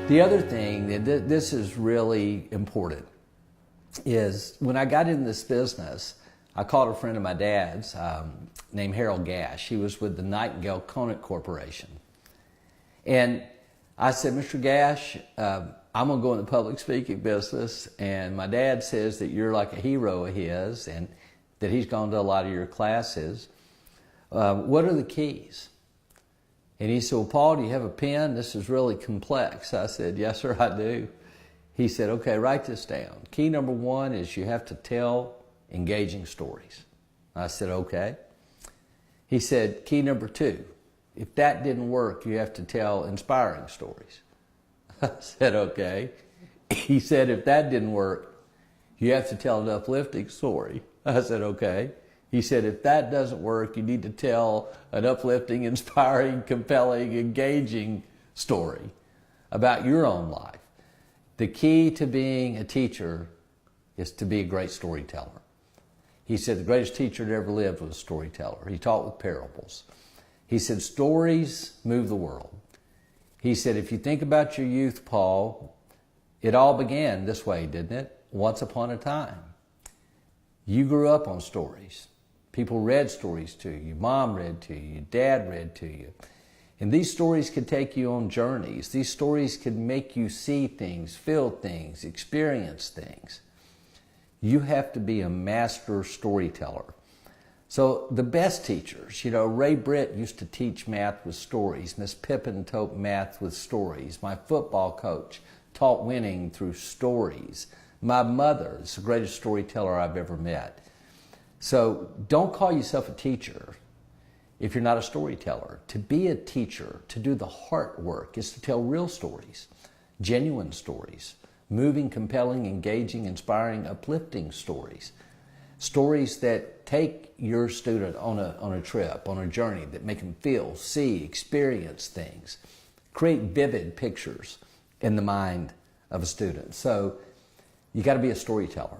The other thing, this is really important, is when I got in this business, I called a friend of my dad's named Harold Gash. He was with the Nightingale Conant Corporation. And I said, Mr. Gash, I'm going to go in the public speaking business, and my dad says that you're like a hero of his and that he's gone to a lot of your classes. What are the keys? And he said, well, Paul, do you have a pen? This is really complex. I said, yes, sir, I do. He said, okay, write this down. Key number one is you have to tell engaging stories. I said, okay. He said, key number two, if that didn't work, you have to tell inspiring stories. I said, okay. He said, if that didn't work, you have to tell an uplifting story. I said, okay. He said, if that doesn't work, you need to tell an uplifting, inspiring, compelling, engaging story about your own life. The key to being a teacher is to be a great storyteller. He said the greatest teacher that ever lived was a storyteller. He taught with parables. He said stories move the world. He said, if you think about your youth, Paul, it all began this way, didn't it? Once upon a time. You grew up on stories. People read stories to you. Mom read to you. Dad read to you. And these stories could take you on journeys. These stories could make you see things, feel things, experience things. You have to be a master storyteller. So the best teachers, Ray Britt used to teach math with stories. Miss Pippin taught math with stories. My football coach taught winning through stories. My mother is the greatest storyteller I've ever met. So don't call yourself a teacher if you're not a storyteller. To be a teacher, to do the heart work, is to tell real stories, genuine stories, moving, compelling, engaging, inspiring, uplifting stories. Stories that take your student on a trip, on a journey, that make them feel, see, experience things, create vivid pictures in the mind of a student. So you got to be a storyteller.